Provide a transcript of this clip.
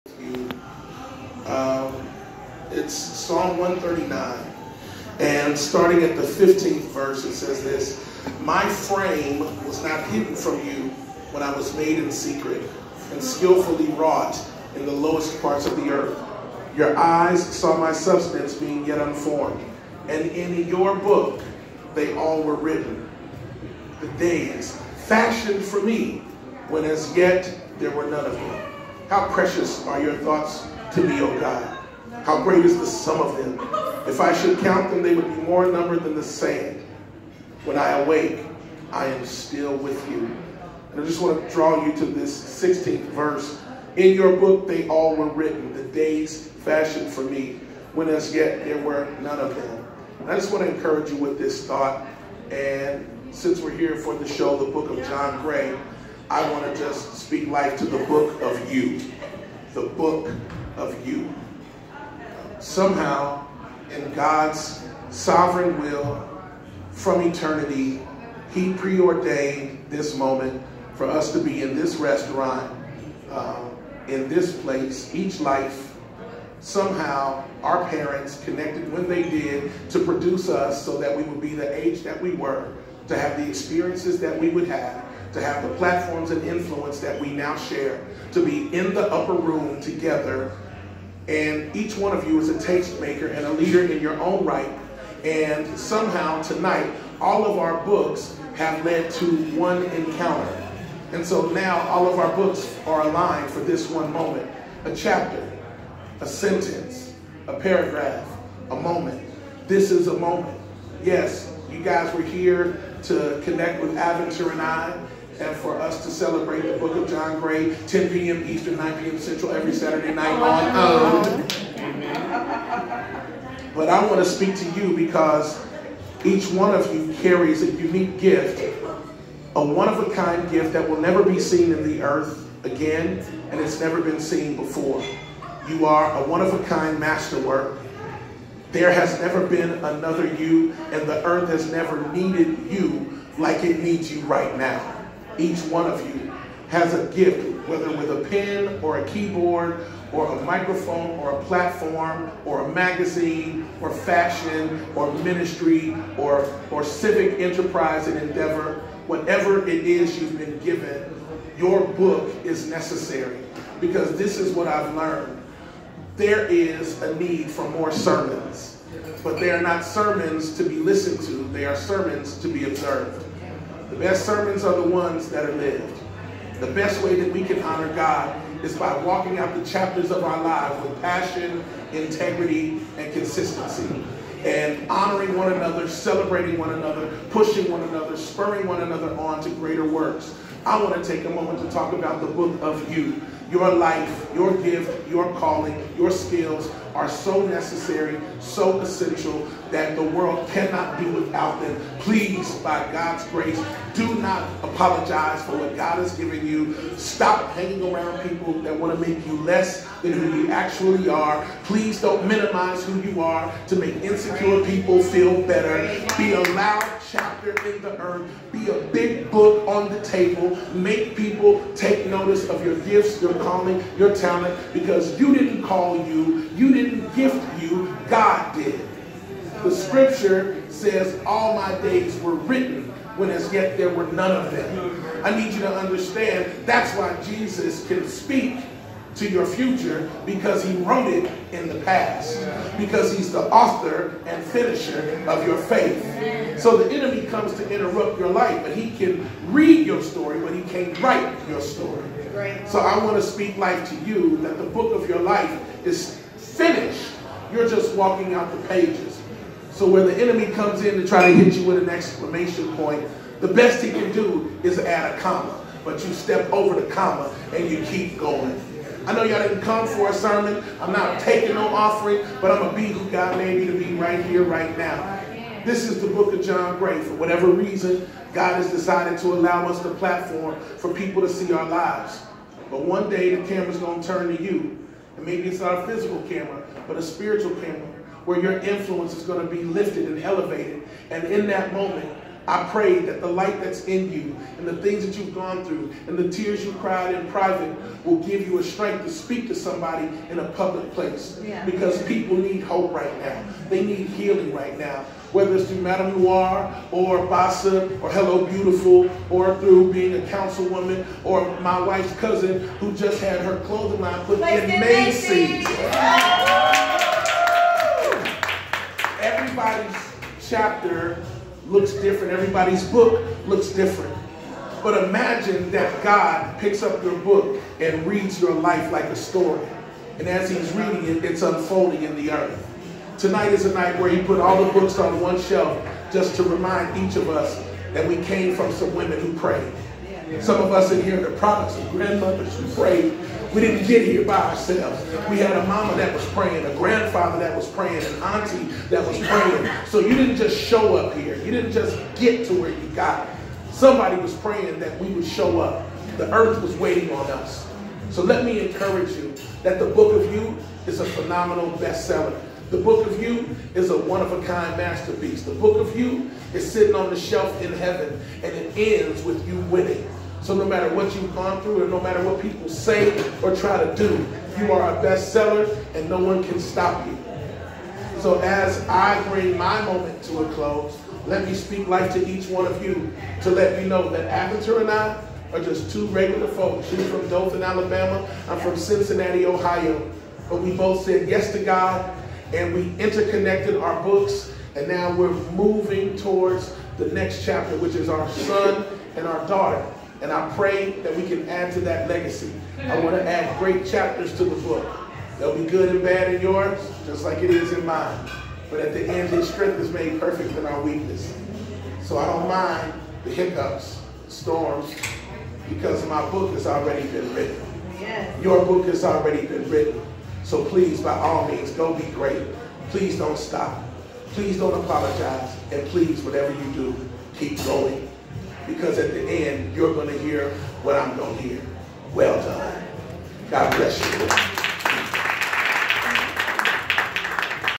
you. Um, it's Psalm 139, and starting at the 15th verse, it says this: "My frame was not hidden from you when I was made in secret and skillfully wrought in the lowest parts of the earth. Your eyes saw my substance being yet unformed, and in your book they all were written, the days fashioned for me, when as yet there were none of them. How precious are your thoughts to me, O God! How great is the sum of them! If I should count them, they would be more in number than the sand. When I awake, I am still with you." And I just want to draw you to this 16th verse. In your book they all were written, the days fashioned for me, when as yet there were none of them. And I just want to encourage you with this thought. And since we're here for the show, the book of John Gray, I want to just speak life to the book of you. The book of you. Somehow, in God's sovereign will, from eternity, He preordained this moment for us to be in this restaurant, in this place, each life. Somehow, our parents connected when they did to produce us so that we would be the age that we were, to have the experiences that we would have, to have the platforms and influence that we now share, to be in the upper room together. And each one of you is a tastemaker and a leader in your own right. And somehow tonight, all of our books have led to one encounter. And so now all of our books are aligned for this one moment. A chapter, a sentence, a paragraph, a moment. This is a moment. Yes, you guys were here to connect with Aventure and I, and for us to celebrate the book of John Gray, 10 p.m. Eastern, 9 p.m. Central, every Saturday night on OWN. But I want to speak to you because each one of you carries a unique gift, a one-of-a-kind gift that will never be seen in the earth again, and it's never been seen before. You are a one-of-a-kind masterwork. There has never been another you, and the earth has never needed you like it needs you right now. Each one of you has a gift, whether with a pen or a keyboard or a microphone or a platform or a magazine or fashion or ministry or civic enterprise and endeavor. Whatever it is you've been given, your book is necessary, because this is what I've learned. There is a need for more sermons, but they are not sermons to be listened to. They are sermons to be observed. The best sermons are the ones that are lived. The best way that we can honor God is by walking out the chapters of our lives with passion, integrity, and consistency, and honoring one another, celebrating one another, pushing one another, spurring one another on to greater works. I want to take a moment to talk about the book of you. Your life, your gift, your calling, your skills are so necessary, so essential that the world cannot do without them. Please, by God's grace, do not apologize for what God has given you. Stop hanging around people that want to make you less than who you actually are. Please don't minimize who you are to make insecure people feel better. Be a loud chapter in the earth. Be a big book on the table. Make people take notice of your gifts, your calling, your talent, because you didn't call you, you didn't gift you, God did. The scripture says all my days were written when as yet there were none of them. I need you to understand that's why Jesus can speak to your future, because he wrote it in the past, because he's the author and finisher of your faith. So the enemy comes to interrupt your life, but he can read your story, but he can't write your story. So I want to speak life to you, that the book of your life is finished. You're just walking out the pages. So where the enemy comes in to try to hit you with an exclamation point, the best he can do is add a comma, but you step over the comma and you keep going. I know y'all didn't come for a sermon. I'm not taking no offering, but I'm going to be who God made me to be right here, right now. This is the book of John Gray. For whatever reason, God has decided to allow us the platform for people to see our lives. But one day the camera's going to turn to you. And maybe it's not a physical camera, but a spiritual camera, where your influence is going to be lifted and elevated. And in that moment, I pray that the light that's in you and the things that you've gone through and the tears you cried in private will give you a strength to speak to somebody in a public place. Yeah. Because people need hope right now. They need healing right now. Whether it's through Madame Noir or Bassa or Hello Beautiful or through being a councilwoman or my wife's cousin who just had her clothing line put in Macy's. Everybody's chapter looks different. Everybody's book looks different. But imagine that God picks up your book and reads your life like a story. And as he's reading it, it's unfolding in the earth. Tonight is a night where he put all the books on one shelf just to remind each of us that we came from some women who prayed. Some of us in here are the products of grandmothers who prayed. We didn't get here by ourselves. We had a mama that was praying, a grandfather that was praying, an auntie that was praying. So you didn't just show up here. You didn't just get to where you got. Somebody was praying that we would show up. The earth was waiting on us. So let me encourage you that the book of you is a phenomenal bestseller. The book of you is a one-of-a-kind masterpiece. The book of you is sitting on the shelf in heaven, and it ends with you winning. So no matter what you've gone through, and no matter what people say or try to do, you are a bestseller, and no one can stop you. So as I bring my moment to a close, let me speak life to each one of you to let you know that Avatar and I are just two regular folks. She's from Dothan, Alabama. I'm from Cincinnati, Ohio. But we both said yes to God, and we interconnected our books, and now we're moving towards the next chapter, which is our son and our daughter. And I pray that we can add to that legacy. I want to add great chapters to the book. They'll be good and bad in yours, just like it is in mine. But at the end, his strength is made perfect in our weakness. So I don't mind the hiccups, storms, because my book has already been written. Yes. Your book has already been written. So please, by all means, go be great. Please don't stop. Please don't apologize. And please, whatever you do, keep going. Because at the end, you're going to hear what I'm going to hear. Well done. God bless you.